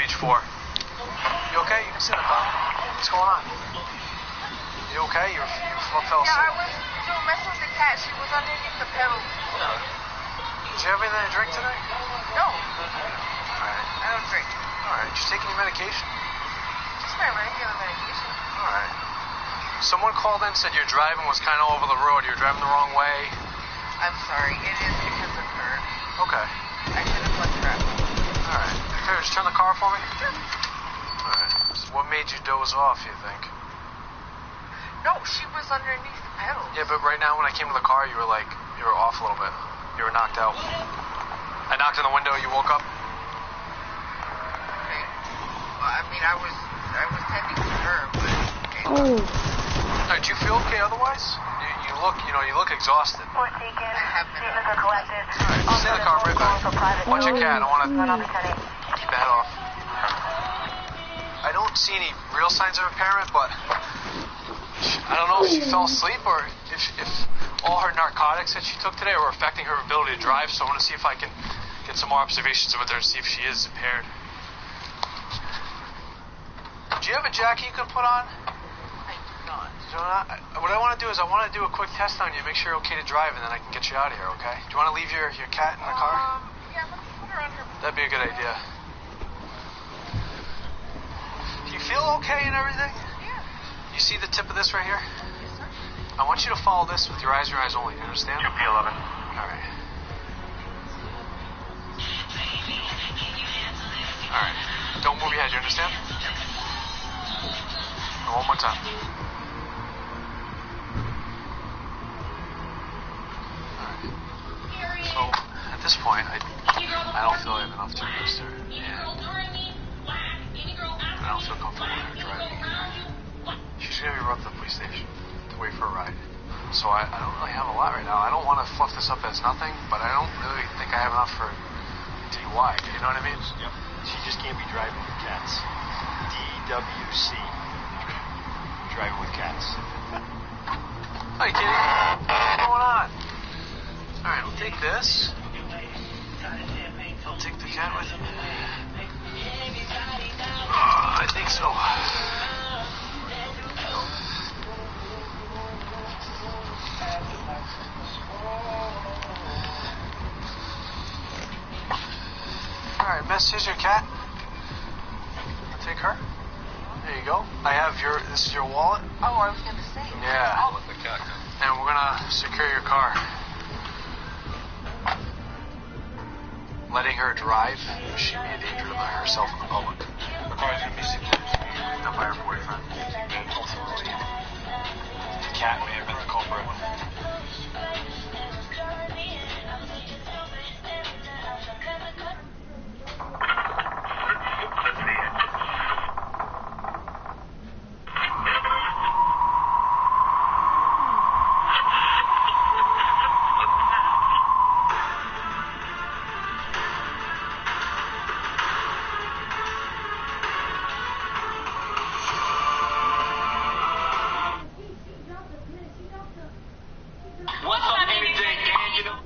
page 4. You okay? You can sit in the car. What's going on? You okay? You fell asleep. Yeah, I was doing messing with the cat. She was underneath the pedals. Yeah. Did you have anything to drink today? No. Alright. I don't drink. Alright. Did you take any medication? Just my regular medication. Alright. Someone called in and said your driving was kind of over the road. You were driving the wrong way. I'm sorry. It is because of her. Okay. I should have left her out. Alright. Here, just turn the car for me. Sure. Alright. So what made you doze off, you think? No, she was underneath the pedals. Yeah, but right now when I came to the car, you were off a little bit. You were knocked out. I knocked on the window, you woke up? Okay. Well, I mean, I was tending to her, but... Oh. Do you feel okay otherwise? You look exhausted. Port Deacon, I have been. Stevens are collected. Just stay in the car, right back. Watch your cat, I don't want to Run off the cutting. keep the head off. I don't see any real signs of impairment, but I don't know if she fell asleep or if all her narcotics that she took today were affecting her ability to drive, so I want to see if I can get some more observations of her there to see if she is impaired. Do you have a jacket you can put on? I do not. You know, what I want to do is I want to do a quick test on you, make sure you're okay to drive, and then I can get you out of here, okay? Do you want to leave your cat in the car? Yeah, let's put her on her... That'd be a good idea. Do you feel okay and everything? Yeah. You see the tip of this right here? Yes, sir. I want you to follow this with your eyes only. You understand? P11. All right. All right. Don't move your head. You understand? One more time. All right. So at this point, I don't feel I have enough to use her. I don't feel comfortable with her driving either. She's gonna be brought to the police station to wait for a ride. So I don't really have a lot right now. I don't want to fluff this up as nothing, but I don't really think I have enough for DUI. You know what I mean? Yep. She just can't be driving with cats. DWC. Driving with cats. Hi, kitty. What's going on? All right, we'll take this. I'll take the cat with me. I think so. All right, Miss, here's your cat. I'll take her. There you go. This is your wallet. Oh, I was going to say. Yeah. Oh, The cat. And we're gonna secure your car. Letting her drive, she'd be a danger to herself and the public. The car's gonna be secured. Not by her boyfriend. And ultimately, the cat may have been the culprit. What's up, anything, man? You know.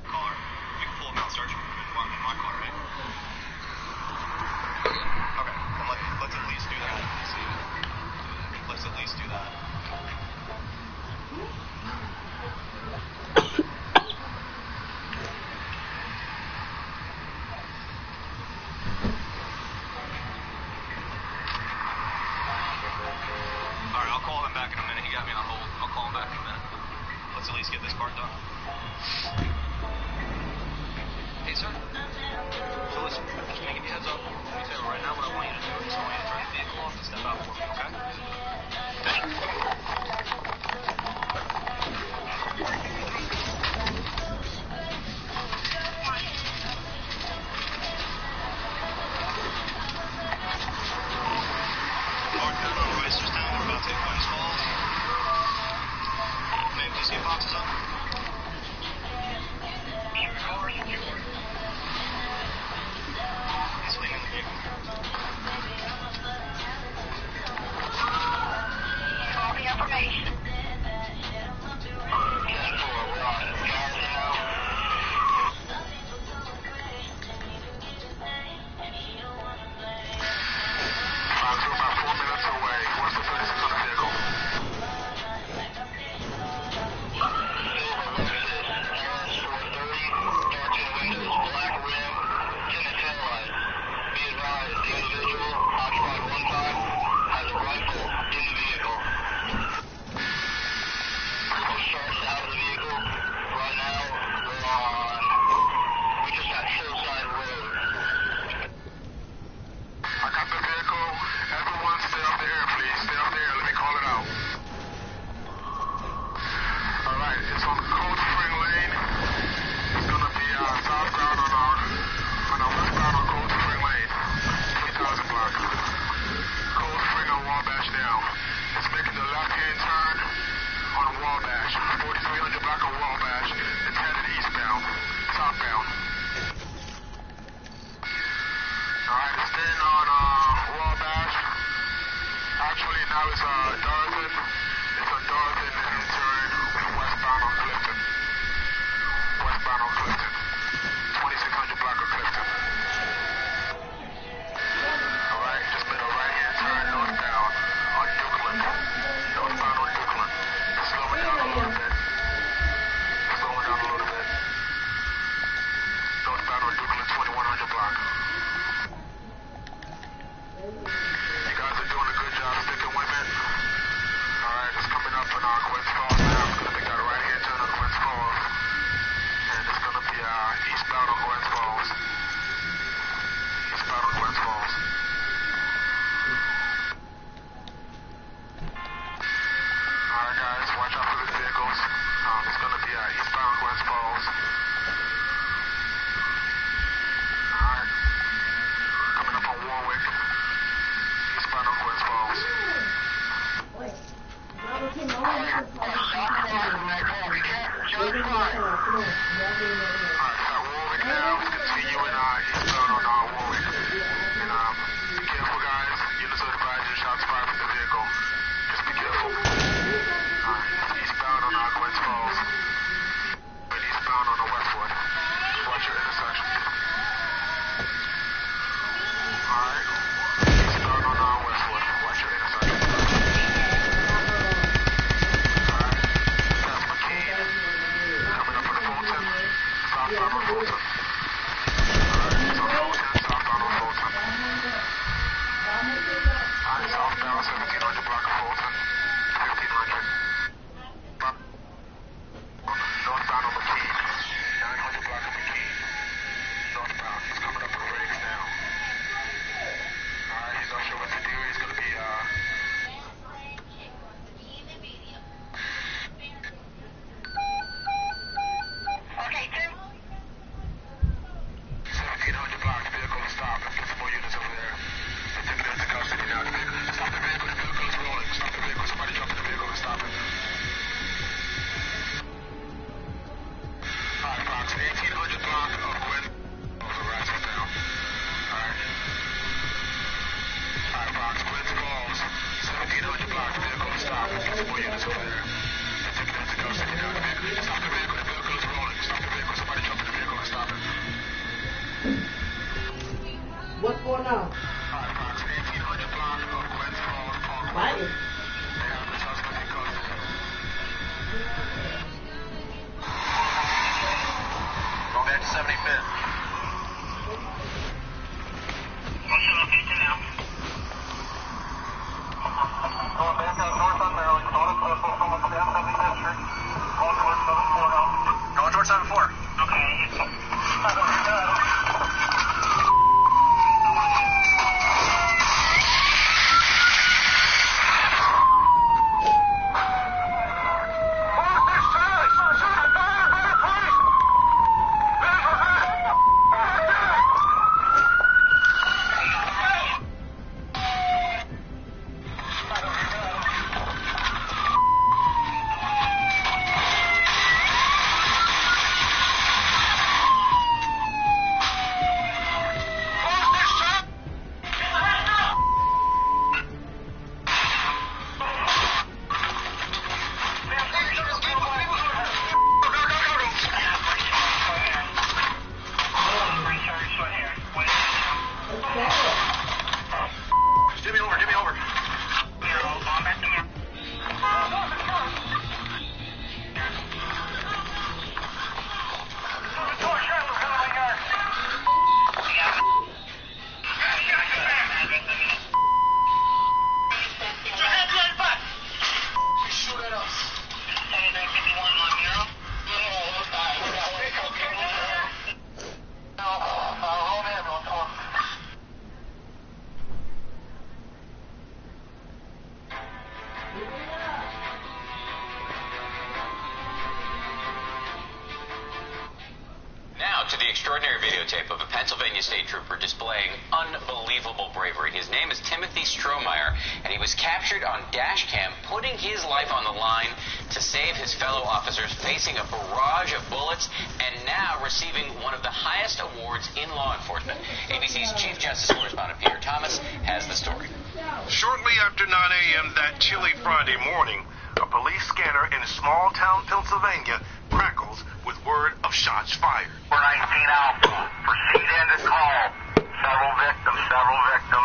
Caller, you can pull him out, search him in my car, right? Okay, then let's at least do that. Let's at least do that. Alright, I'll call him back in a minute. He got me on hold. I'll call him back in a minute. Let's at least get this part done. Hey, sir. So listen, just to give you a heads up, let me tell you right now what I want you to do is I want you to turn the vehicle off and step out for me, okay? Mark down on Reisterstown. We're about to hit Glens Falls. Name, do you see boxes up? He's leaving the vehicle. All the information. Warwick now, continuing eastbound on Warwick. And be careful, guys. Units are advised of shots fired from the vehicle. Just be careful. Eastbound on Glens Falls. And eastbound on the Westwood. Watch your intersection. Alright. Eastbound on Westwood. Watch your intersection. Alright. That's McKean. Coming up on Fulton. Southbound on Fulton. Alright. So Fulton, southbound on Fulton. Alright, southbound 1700 block of Fulton. 1500. Northbound on McKean. 900 block of McKean. Northbound. He's coming up with brakes now. Alright, he's not sure what to do. He's gonna be, Okay, Tim. 1700 block. The vehicle is stopped. Let's get some more units over there. They're taking it into custody now. Stop the vehicle. The vehicle is rolling. Stop the vehicle. Somebody jump in the vehicle and stop it. Alright, Fox. 1800 block of Gwen. Those are rats now. Alright. Alright, Fox. Gwen Falls. 1700 block. The vehicle is stopped. Let's get some more units over there. They're taking it into custody now. Stop the vehicle. The vehicle is rolling. Stop the vehicle. Somebody jump in the vehicle and stop it. What's going on? Alright, Fox. 1800 block of Gwen Falls. What? They have the suspect in custody. Go back to 75th. What's the location now? Going back out north on Maryland. Going towards 75th Street. Going towards 74 now. Going towards 74. Jimmy over. Shoot at us. Now to the extraordinary videotape of a Pennsylvania state trooper displaying unbelievable bravery. His name is Timothy Strohmeyer, and he was captured on dash cam putting his life on the line to save his fellow officers facing a barrage of bullets and now receiving one of the highest awards in law enforcement. ABC's Chief Justice Correspondent Peter Thomas has the story. Shortly after 9 a.m. that chilly Friday morning, a police scanner in small town Pennsylvania crackles with word of shots fired. 419 Alpha. Proceed in to call. Several victims. 435.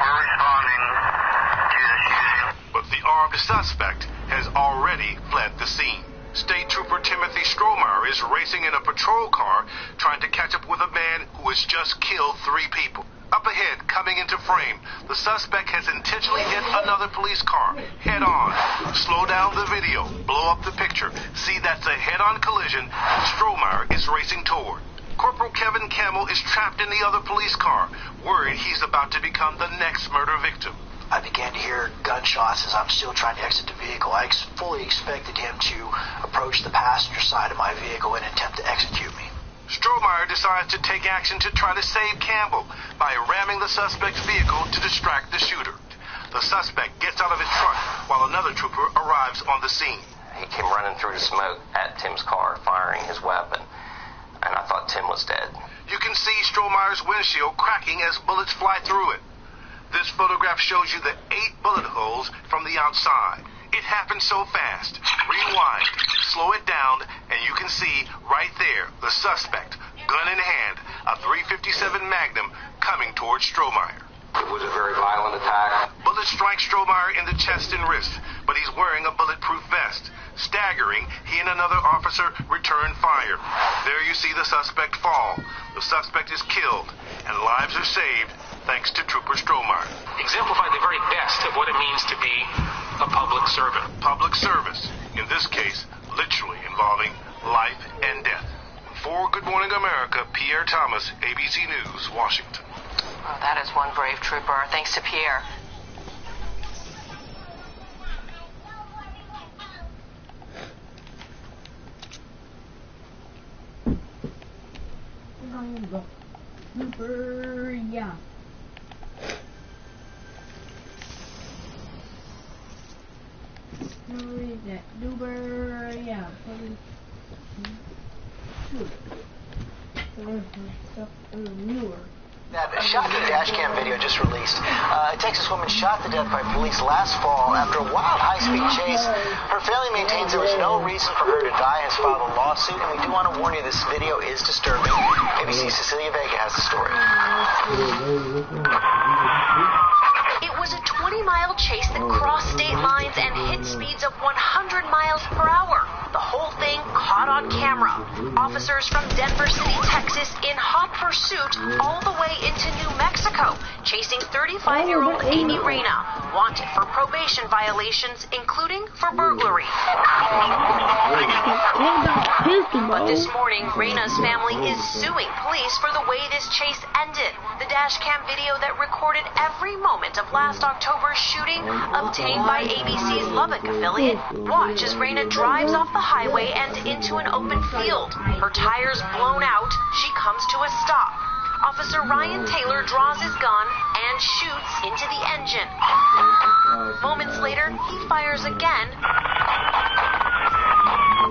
We're responding to the shooting. But the armed suspect has already fled the scene. State Trooper Timothy Strohmeyer is racing in a patrol car trying to catch up with a man who has just killed 3 people. Up ahead, coming into frame, the suspect has intentionally hit another police car head on. Slow down the video, blow up the picture. See, that's a head-on collision Strohmeyer is racing toward. Corporal Kevin Campbell is trapped in the other police car, worried he's about to become the next murder victim. I began to hear gunshots as I'm still trying to exit the vehicle. I fully expected him to approach the passenger side of my vehicle and attempt to execute me. Strohmeyer decides to take action to try to save Campbell by ramming the suspect's vehicle to distract the shooter. The suspect gets out of his truck while another trooper arrives on the scene. he came running through the smoke at Tim's car, firing his weapon. And I thought Tim was dead. You can see Strohmeyer's windshield cracking as bullets fly through it. This photograph shows you the 8 bullet holes from the outside. It happened so fast. Rewind, slow it down, and you can see right there the suspect, gun in hand, a .357 Magnum coming towards Strohmeyer. It was a very violent attack. Bullets strike Strohmeyer in the chest and wrist, but he's wearing a bulletproof vest. Staggering, he and another officer return fire. There you see the suspect fall. The suspect is killed, and lives are saved thanks to Trooper Strohmeyer. Exemplified the very best of what it means to be a public servant. Public service, in this case, literally involving life and death. For Good Morning America, Pierre Thomas, ABC News, Washington. Well, that is one brave trooper. Thanks to Pierre. Super, yeah. No, read that. Super, yeah. Newer. That shocking dashcam video just released. A Texas woman shot to death by police last fall after a wild high-speed chase. Her family maintains there was no reason for her to die, has filed a lawsuit, and we do want to warn you this video is disturbing. ABC's Cecilia Vega has the story. It was a 20-mile chase that crossed state lines and hit speeds of 100 miles per hour. The whole thing caught on camera. Officers from Denver City, Texas, in hot pursuit all the way into New Mexico, chasing 35-year-old Amy Reyna, wanted for probation violations, including for burglary. But this morning, Reyna's family is suing police for the way this chase ended. The dashcam video that recorded every moment of last October's shooting, obtained by ABC's Lubbock affiliate. Watch as Reyna drives off the highway and into an open field. Her tires blown out, she comes to a stop. Officer Ryan Taylor draws his gun and shoots into the engine. Moments later, he fires again,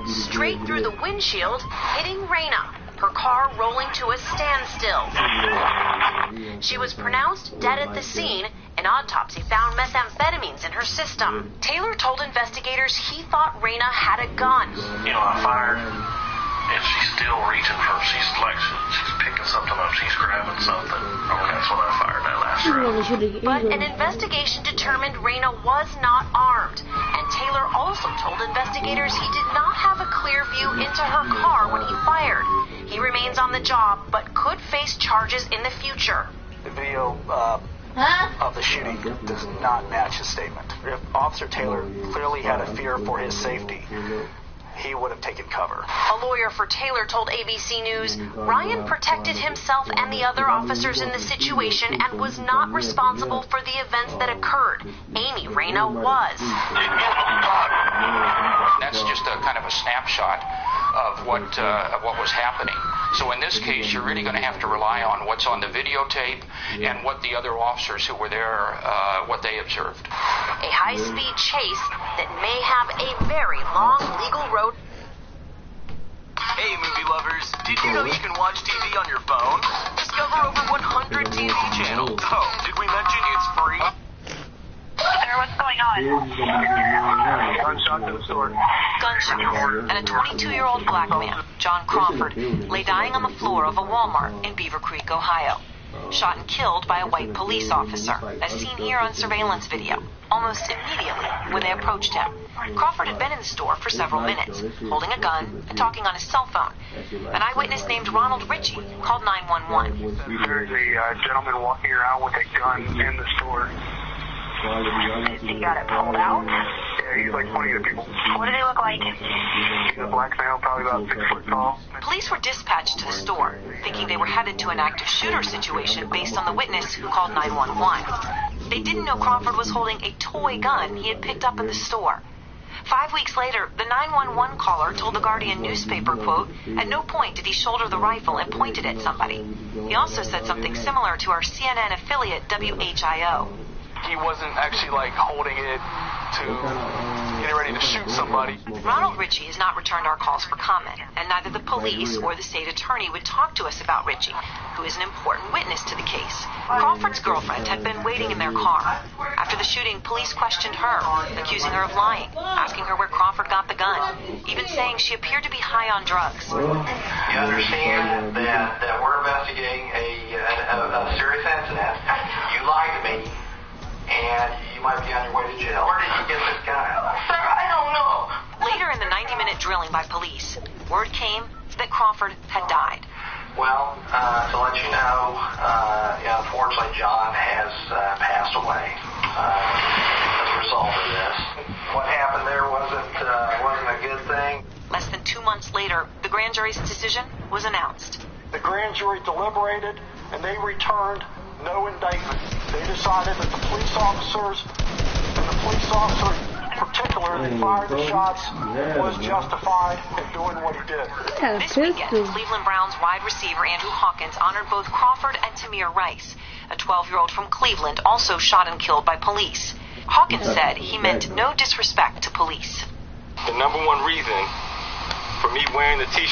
straight through the windshield, hitting Reyna, her car rolling to a standstill. She was pronounced dead at the scene. An autopsy found methamphetamines in her system. Taylor told investigators he thought Reyna had a gun. You know, I fired, and she's still reaching for, she's picking something up, she's grabbing something. Oh, that's when I fired that last round. But an investigation determined Reyna was not armed, and Taylor also told investigators he did not have a clear view into her car when he fired. He remains on the job, but could face charges in the future. The video of the shooting does not match his statement. If Officer Taylor clearly had a fear for his safety, he would have taken cover. A lawyer for Taylor told ABC News Ryan protected himself and the other officers in the situation and was not responsible for the events that occurred. Amy Reyna was. That's just a kind of a snapshot of what was happening. So in this case, you're really going to have to rely on what's on the videotape and what the other officers who were there, what they observed. A high-speed chase that may have a very long legal road. Hey, movie lovers, did you know you can watch TV on your phone? Discover over 100 TV channels. Oh, did we mention it's free? Sir, what's going on? Gunshot to the store. Gunshots, and a 22-year-old black man, John Crawford, lay dying on the floor of a Walmart in Beaver Creek, Ohio. Shot and killed by a white police officer, as seen here on surveillance video, almost immediately when they approached him. Crawford had been in the store for several minutes, holding a gun and talking on his cell phone. An eyewitness named Ronald Ritchie called 911. There's a gentleman walking around with a gun in the store. He got it pulled out? Yeah, he's like 20 of the people. What did he look like? He's a black male, probably about 6 foot tall. Police were dispatched to the store, thinking they were headed to an active shooter situation based on the witness who called 911. They didn't know Crawford was holding a toy gun he had picked up in the store. 5 weeks later, the 911 caller told the Guardian newspaper, quote, "At no point did he shoulder the rifle and point it at somebody." He also said something similar to our CNN affiliate, WHIO. He wasn't actually like holding it to, getting ready to shoot somebody. Ronald Ritchie has not returned our calls for comment, and neither the police or the state attorney would talk to us about Ritchie, who is an important witness to the case. Crawford's girlfriend had been waiting in their car. After the shooting, police questioned her, accusing her of lying, asking her where Crawford got the gun, even saying she appeared to be high on drugs. You understand that we're investigating a serious incident. You lied to me, and you might be on your way to jail. Where did you get this gun? Sir, I don't know. Later in the 90-minute drilling by police, word came that Crawford had died. Well, to let you know, unfortunately, John has passed away as a result of this. What happened there wasn't a good thing. Less than 2 months later, the grand jury's decision was announced. The grand jury deliberated, and they returned no indictment. They decided that the police officers, and the police officer in particular that fired the shots, was justified in doing what he did. This weekend, Cleveland Browns wide receiver Andrew Hawkins honored both Crawford and Tamir Rice. A 12-year-old from Cleveland also shot and killed by police. Hawkins said he meant no disrespect to police. The number one reason for me wearing the t-shirt